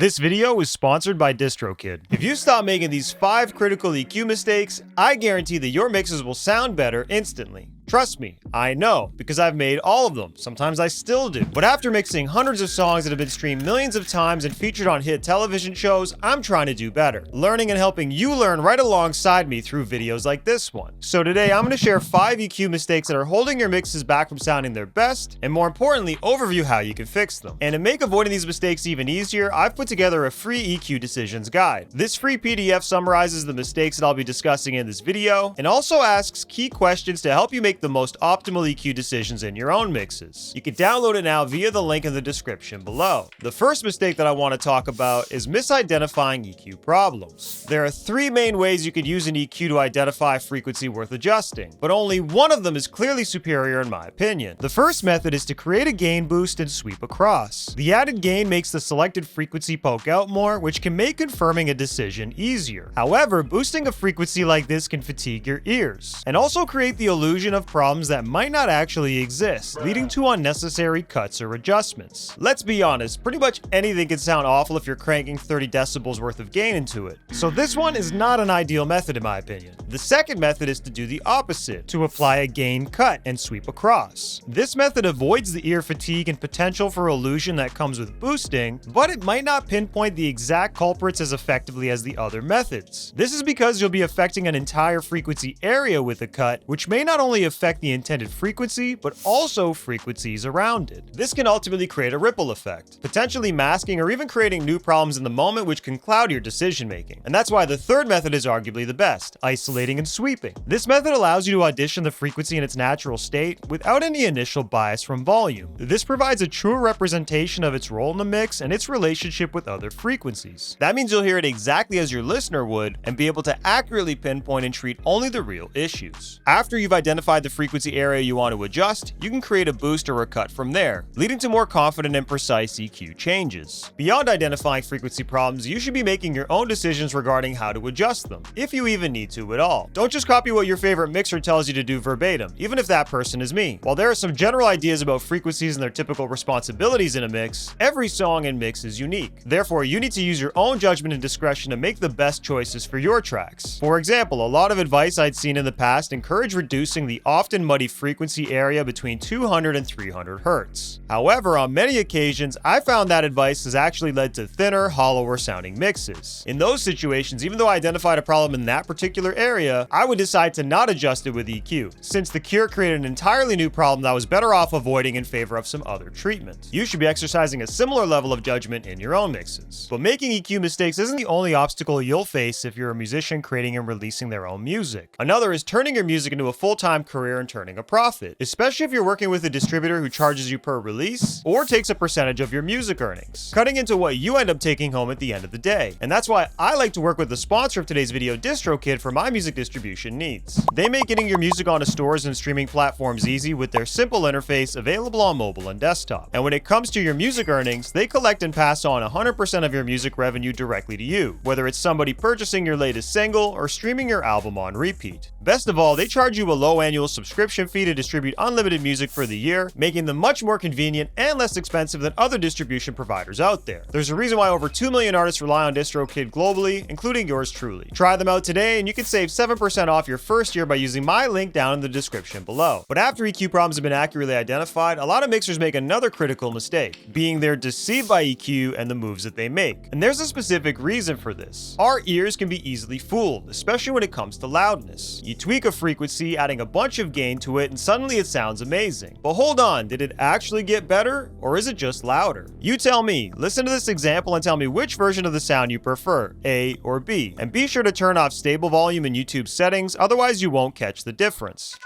This video is sponsored by DistroKid. If you stop making these 5 critical EQ mistakes, I guarantee that your mixes will sound better instantly. Trust me, I know, because I've made all of them. Sometimes I still do. But after mixing hundreds of songs that have been streamed millions of times and featured on hit television shows, I'm trying to do better. Learning and helping you learn right alongside me through videos like this one. So today I'm going to share 5 EQ mistakes that are holding your mixes back from sounding their best, and more importantly, overview how you can fix them. And to make avoiding these mistakes even easier, I've put together a free EQ decisions guide. This free PDF summarizes the mistakes that I'll be discussing in this video, and also asks key questions to help you make the most optimal EQ decisions in your own mixes. You can download it now via the link in the description below. The first mistake that I want to talk about is misidentifying EQ problems. There are 3 main ways you could use an EQ to identify a frequency worth adjusting, but only one of them is clearly superior in my opinion. The first method is to create a gain boost and sweep across. The added gain makes the selected frequency poke out more, which can make confirming a decision easier. However, boosting a frequency like this can fatigue your ears, and also create the illusion of problems that might not actually exist, leading to unnecessary cuts or adjustments. Let's be honest, pretty much anything can sound awful if you're cranking 30 decibels worth of gain into it. So this one is not an ideal method in my opinion. The second method is to do the opposite, to apply a gain cut and sweep across. This method avoids the ear fatigue and potential for illusion that comes with boosting, but it might not pinpoint the exact culprits as effectively as the other methods. This is because you'll be affecting an entire frequency area with a cut, which may not only affect the intended frequency, but also frequencies around it. This can ultimately create a ripple effect, potentially masking or even creating new problems in the moment, which can cloud your decision making. And that's why the third method is arguably the best, isolating and sweeping. This method allows you to audition the frequency in its natural state without any initial bias from volume. This provides a true representation of its role in the mix and its relationship with other frequencies. That means you'll hear it exactly as your listener would and be able to accurately pinpoint and treat only the real issues. After you've identified the frequency area you want to adjust, you can create a boost or a cut from there, leading to more confident and precise EQ changes. Beyond identifying frequency problems, you should be making your own decisions regarding how to adjust them, if you even need to at all. Don't just copy what your favorite mixer tells you to do verbatim, even if that person is me. While there are some general ideas about frequencies and their typical responsibilities in a mix, every song and mix is unique. Therefore, you need to use your own judgment and discretion to make the best choices for your tracks. For example, a lot of advice I'd seen in the past encourage reducing the often muddy frequency area between 200 and 300 Hz. However, on many occasions, I found that advice has actually led to thinner, hollower sounding mixes. In those situations, even though I identified a problem in that particular area, I would decide to not adjust it with EQ, since the cure created an entirely new problem that I was better off avoiding in favor of some other treatment. You should be exercising a similar level of judgment in your own mixes. But making EQ mistakes isn't the only obstacle you'll face if you're a musician creating and releasing their own music. Another is turning your music into a full-time career and turning a profit, especially if you're working with a distributor who charges you per release or takes a percentage of your music earnings, cutting into what you end up taking home at the end of the day. And that's why I like to work with the sponsor of today's video, DistroKid, for my music distribution needs. They make getting your music onto stores and streaming platforms easy with their simple interface available on mobile and desktop. And when it comes to your music earnings, they collect and pass on 100% of your music revenue directly to you, whether it's somebody purchasing your latest single or streaming your album on repeat. Best of all, they charge you a low annual subscription fee to distribute unlimited music for the year, making them much more convenient and less expensive than other distribution providers out there. There's a reason why over 2 million artists rely on DistroKid globally, including yours truly. Try them out today and you can save 7% off your first year by using my link down in the description below. But after EQ problems have been accurately identified, a lot of mixers make another critical mistake, being they're deceived by EQ and the moves that they make. And there's a specific reason for this. Our ears can be easily fooled, especially when it comes to loudness. You tweak a frequency, adding a bunch of gain to it, and suddenly it sounds amazing. But hold on, did it actually get better, or is it just louder? You tell me. Listen to this example and tell me which version of the sound you prefer, A or B. And be sure to turn off stable volume in YouTube settings, otherwise you won't catch the difference.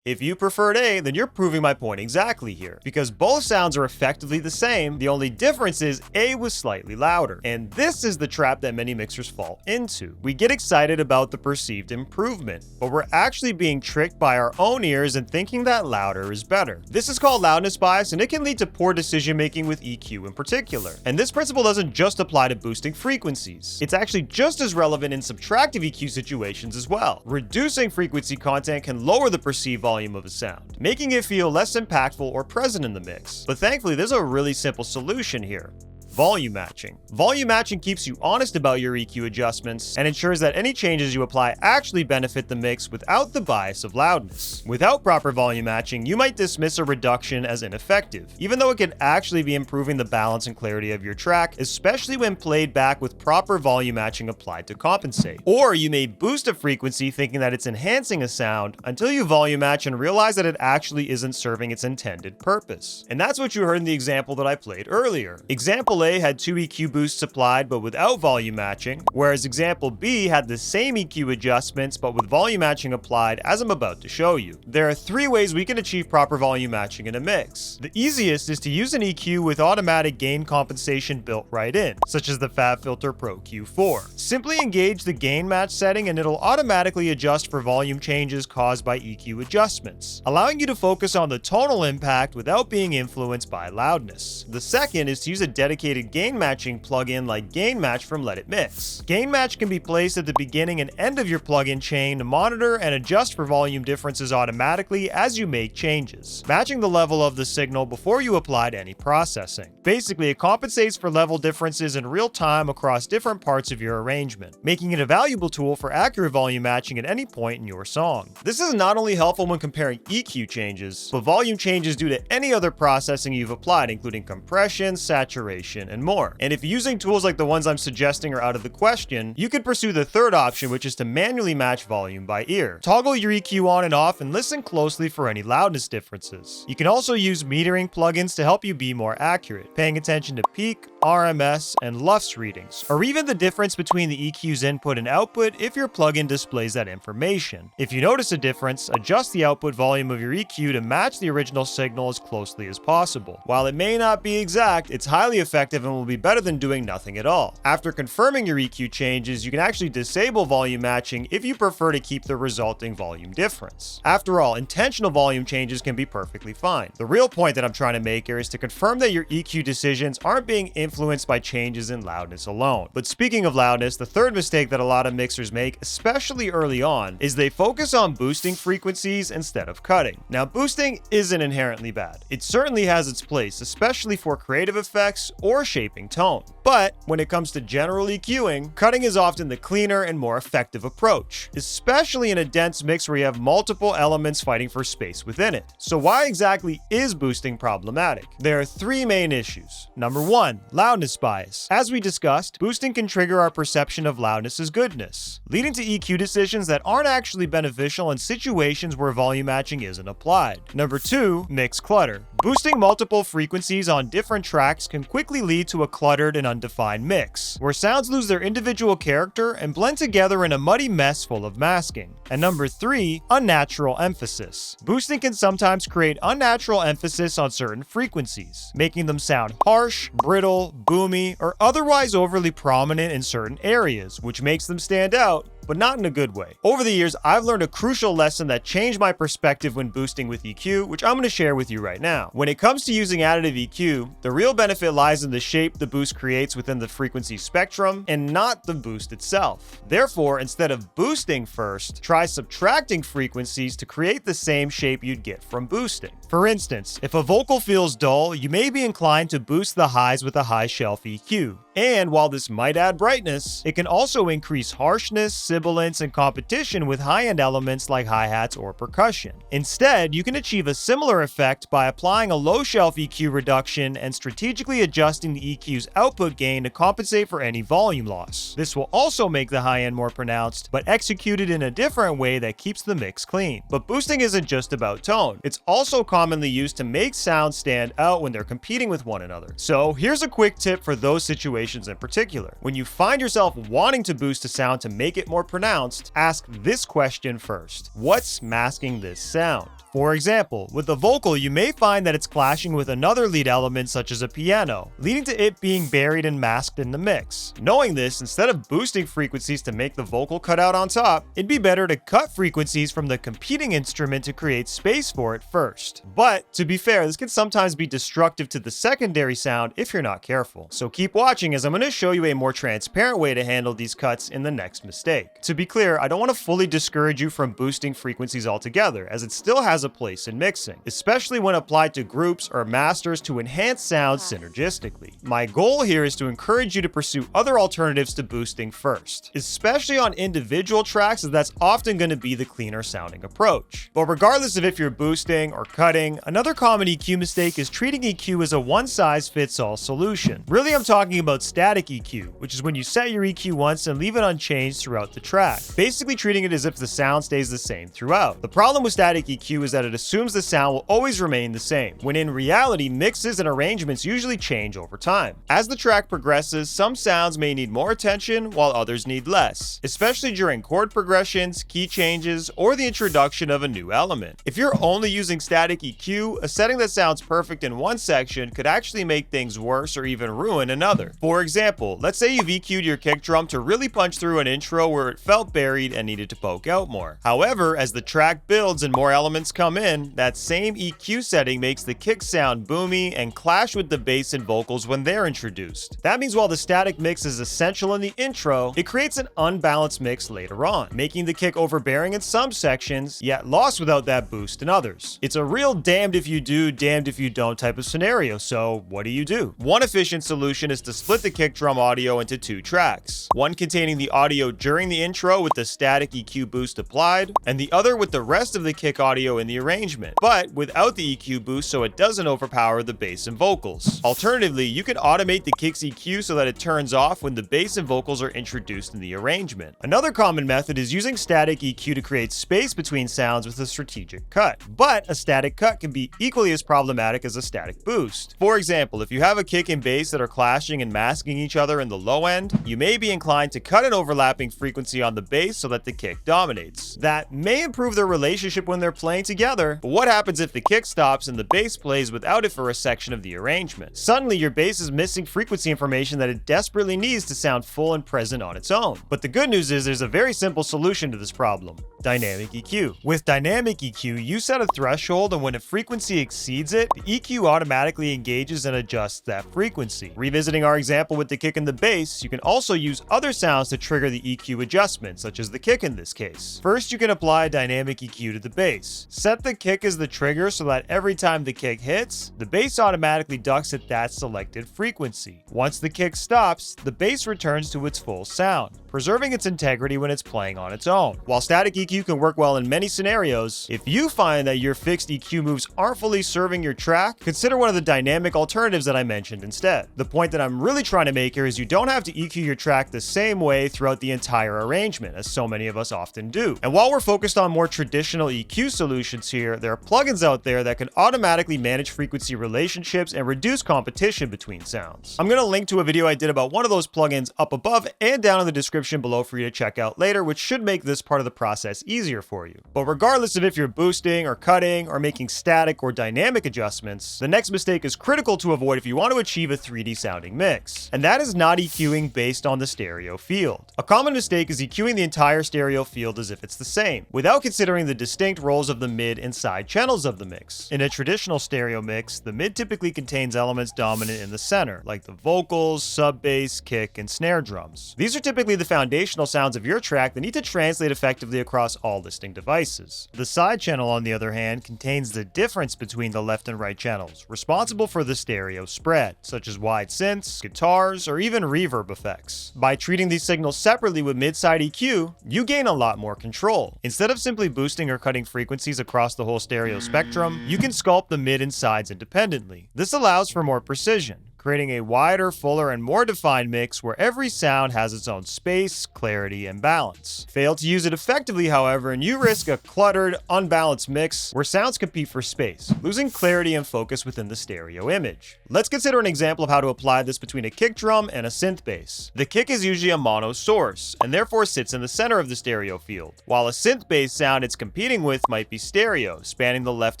If you preferred A, then you're proving my point exactly here, because both sounds are effectively the same. The only difference is A was slightly louder. And this is the trap that many mixers fall into. We get excited about the perceived improvement, but we're actually being tricked by our own ears and thinking that louder is better. This is called loudness bias, and it can lead to poor decision making with EQ in particular. And this principle doesn't just apply to boosting frequencies. It's actually just as relevant in subtractive EQ situations as well. Reducing frequency content can lower the perceived volume of a sound, making it feel less impactful or present in the mix. But thankfully, there's a really simple solution here. Volume matching. Volume matching keeps you honest about your EQ adjustments and ensures that any changes you apply actually benefit the mix without the bias of loudness. Without proper volume matching, you might dismiss a reduction as ineffective, even though it can actually be improving the balance and clarity of your track, especially when played back with proper volume matching applied to compensate. Or you may boost a frequency thinking that it's enhancing a sound until you volume match and realize that it actually isn't serving its intended purpose. And that's what you heard in the example that I played earlier. Example A had 2 EQ boosts applied but without volume matching, whereas example B had the same EQ adjustments but with volume matching applied, as I'm about to show you. There are 3 ways we can achieve proper volume matching in a mix. The easiest is to use an EQ with automatic gain compensation built right in, such as the FabFilter Pro Q4. Simply engage the gain match setting and it'll automatically adjust for volume changes caused by EQ adjustments, allowing you to focus on the tonal impact without being influenced by loudness. The second is to use a dedicated gain matching plugin like Gain Match from Let It Mix. Gain Match can be placed at the beginning and end of your plugin chain to monitor and adjust for volume differences automatically as you make changes, matching the level of the signal before you applied any processing. Basically, it compensates for level differences in real time across different parts of your arrangement, making it a valuable tool for accurate volume matching at any point in your song. This is not only helpful when comparing EQ changes, but volume changes due to any other processing you've applied, including compression, saturation, and more. And if using tools like the ones I'm suggesting are out of the question, you could pursue the third option, which is to manually match volume by ear. Toggle your EQ on and off and listen closely for any loudness differences. You can also use metering plugins to help you be more accurate, paying attention to peak, RMS, and LUFS readings, or even the difference between the EQ's input and output if your plugin displays that information. If you notice a difference, adjust the output volume of your EQ to match the original signal as closely as possible. While it may not be exact, it's highly effective and will be better than doing nothing at all. After confirming your EQ changes, you can actually disable volume matching if you prefer to keep the resulting volume difference. After all, intentional volume changes can be perfectly fine. The real point that I'm trying to make here is to confirm that your EQ decisions aren't being influenced by changes in loudness alone. But speaking of loudness, the third mistake that a lot of mixers make, especially early on, is they focus on boosting frequencies instead of cutting. Now, boosting isn't inherently bad. It certainly has its place, especially for creative effects or shaping tone. But when it comes to general EQing, cutting is often the cleaner and more effective approach, especially in a dense mix where you have multiple elements fighting for space within it. So why exactly is boosting problematic? There are 3 main issues. Number 1, loudness bias. As we discussed, boosting can trigger our perception of loudness as goodness, leading to EQ decisions that aren't actually beneficial in situations where volume matching isn't applied. Number 2, mix clutter. Boosting multiple frequencies on different tracks can quickly lead to a cluttered and undefined mix, where sounds lose their individual character and blend together in a muddy mess full of masking. And number 3, unnatural emphasis. Boosting can sometimes create unnatural emphasis on certain frequencies, making them sound harsh, brittle, boomy, or otherwise overly prominent in certain areas, which makes them stand out, but not in a good way. Over the years, I've learned a crucial lesson that changed my perspective when boosting with EQ, which I'm going to share with you right now. When it comes to using additive EQ, the real benefit lies in the shape the boost creates within the frequency spectrum and not the boost itself. Therefore, instead of boosting first, try subtracting frequencies to create the same shape you'd get from boosting. For instance, if a vocal feels dull, you may be inclined to boost the highs with a high shelf EQ. And while this might add brightness, it can also increase harshness, sibilance, and competition with high-end elements like hi-hats or percussion. Instead, you can achieve a similar effect by applying a low-shelf EQ reduction and strategically adjusting the EQ's output gain to compensate for any volume loss. This will also make the high-end more pronounced, but executed in a different way that keeps the mix clean. But boosting isn't just about tone. It's also commonly used to make sounds stand out when they're competing with one another. So here's a quick tip for those situations in particular. When you find yourself wanting to boost a sound to make it more pronounced, ask this question first. What's masking this sound? For example, with a vocal, you may find that it's clashing with another lead element such as a piano, leading to it being buried and masked in the mix. Knowing this, instead of boosting frequencies to make the vocal cut out on top, it'd be better to cut frequencies from the competing instrument to create space for it first. But, to be fair, this can sometimes be destructive to the secondary sound if you're not careful. So keep watching as I'm going to show you a more transparent way to handle these cuts in the next mistake. To be clear, I don't want to fully discourage you from boosting frequencies altogether, as it still has a place in mixing, especially when applied to groups or masters to enhance sounds synergistically. My goal here is to encourage you to pursue other alternatives to boosting first, especially on individual tracks, as that's often going to be the cleaner sounding approach. But regardless of if you're boosting or cutting, another common EQ mistake is treating EQ as a one-size-fits-all solution. Really, I'm talking about static EQ, which is when you set your EQ once and leave it unchanged throughout the track, basically treating it as if the sound stays the same throughout. The problem with static EQ is that it assumes the sound will always remain the same, when in reality, mixes and arrangements usually change over time. As the track progresses, some sounds may need more attention while others need less, especially during chord progressions, key changes, or the introduction of a new element. If you're only using static EQ, a setting that sounds perfect in one section could actually make things worse or even ruin another. For example, let's say you've EQ'd your kick drum to really punch through an intro where it felt buried and needed to poke out more. However, as the track builds and more elements come in, that same EQ setting makes the kick sound boomy and clash with the bass and vocals when they're introduced. That means while the static mix is essential in the intro, it creates an unbalanced mix later on, making the kick overbearing in some sections, yet lost without that boost in others. It's a real damned if you do, damned if you don't type of scenario, so what do? One efficient solution is to split the kick drum audio into two tracks, one containing the audio during the intro with the static EQ boost applied, and the other with the rest of the kick audio in the arrangement, but without the EQ boost so it doesn't overpower the bass and vocals. Alternatively, you can automate the kick's EQ so that it turns off when the bass and vocals are introduced in the arrangement. Another common method is using static EQ to create space between sounds with a strategic cut, but a static cut can be equally as problematic as a static boost. For example, if you have a kick and bass that are clashing and masking each other in the low end, you may be inclined to cut an overlapping frequency on the bass so that the kick dominates. That may improve their relationship when they're playing together, but what happens if the kick stops and the bass plays without it for a section of the arrangement? Suddenly, your bass is missing frequency information that it desperately needs to sound full and present on its own. But the good news is there's a very simple solution to this problem: dynamic EQ. With dynamic EQ, you set a threshold, and when a frequency exceeds it, the EQ automatically engages and adjusts that frequency. Revisiting our example with the kick and the bass, you can also use other sounds to trigger the EQ adjustment, such as the kick in this case. First, you can apply dynamic EQ to the bass. Set the kick as the trigger so that every time the kick hits, the bass automatically ducks at that selected frequency. Once the kick stops, the bass returns to its full sound, preserving its integrity when it's playing on its own. While static EQ can work well in many scenarios, if you find that your fixed EQ moves aren't fully serving your track, consider one of the dynamic alternatives that I mentioned instead. The point that I'm really trying to make here is you don't have to EQ your track the same way throughout the entire arrangement, as so many of us often do. And while we're focused on more traditional EQ solutions here, there are plugins out there that can automatically manage frequency relationships and reduce competition between sounds. I'm going to link to a video I did about one of those plugins up above and down in the description below for you to check out later, which should make this part of the process easier for you. But regardless of if you're boosting or cutting or making static or dynamic adjustments, the next mistake is critical to avoid if you want to achieve a 3D sounding mix, and that is not EQing based on the stereo field. A common mistake is EQing the entire stereo field as if it's the same, without considering the distinct roles of the mid and side channels of the mix. In a traditional stereo mix, the mid typically contains elements dominant in the center, like the vocals, sub bass, kick, and snare drums. These are typically the foundational sounds of your track that need to translate effectively across all listening devices. The side channel, on the other hand, contains the difference between the left and right channels, responsible for the stereo spread, such as wide synths, guitars, or even reverb effects. By treating these signals separately with mid-side EQ, you gain a lot more control. Instead of simply boosting or cutting frequencies across the whole stereo spectrum, you can sculpt the mid and sides independently. This allows for more precision. creating a wider, fuller, and more defined mix where every sound has its own space, clarity, and balance. Fail to use it effectively, however, and you risk a cluttered, unbalanced mix where sounds compete for space, losing clarity and focus within the stereo image. Let's consider an example of how to apply this between a kick drum and a synth bass. The kick is usually a mono source, and therefore sits in the center of the stereo field, while a synth bass sound it's competing with might be stereo, spanning the left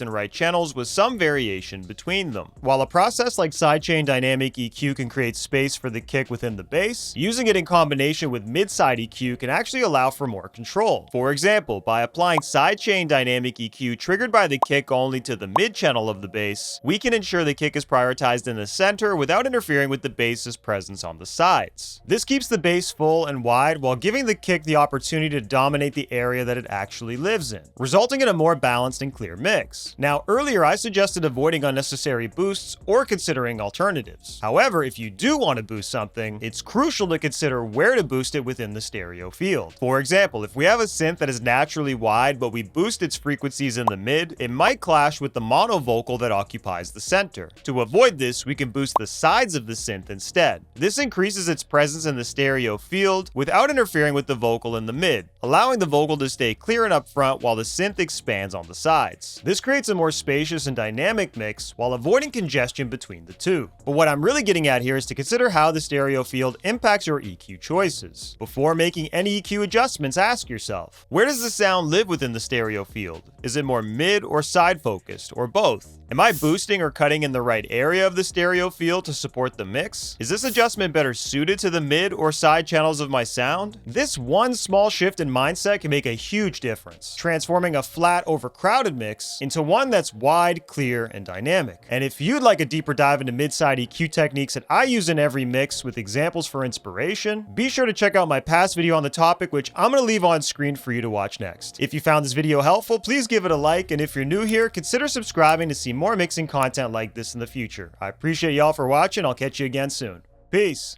and right channels with some variation between them. While a process like sidechain dynamic EQ can create space for the kick within the bass, using it in combination with mid-side EQ can actually allow for more control. For example, by applying sidechain dynamic EQ triggered by the kick only to the mid channel of the bass, we can ensure the kick is prioritized in the center without interfering with the bass's presence on the sides. This keeps the bass full and wide while giving the kick the opportunity to dominate the area that it actually lives in, resulting in a more balanced and clear mix. Now, earlier I suggested avoiding unnecessary boosts or considering alternatives. However, if you do want to boost something, it's crucial to consider where to boost it within the stereo field. For example, if we have a synth that is naturally wide but we boost its frequencies in the mid, it might clash with the mono vocal that occupies the center. To avoid this, we can boost the sides of the synth instead. This increases its presence in the stereo field without interfering with the vocal in the mid, allowing the vocal to stay clear and up front while the synth expands on the sides. This creates a more spacious and dynamic mix while avoiding congestion between the two. But what I'm really getting at here is to consider how the stereo field impacts your EQ choices. Before making any EQ adjustments, ask yourself, where does the sound live within the stereo field? Is it more mid or side focused, or both? Am I boosting or cutting in the right area of the stereo field to support the mix? Is this adjustment better suited to the mid or side channels of my sound? This one small shift in mindset can make a huge difference, transforming a flat, overcrowded mix into one that's wide, clear, and dynamic. And if you'd like a deeper dive into mid-side EQ techniques that I use in every mix with examples for inspiration, be sure to check out my past video on the topic, which I'm going to leave on screen for you to watch next. If you found this video helpful, please give it a like, and if you're new here, consider subscribing to see more mixing content like this in the future. I appreciate y'all for watching. I'll catch you again soon. Peace.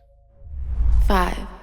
5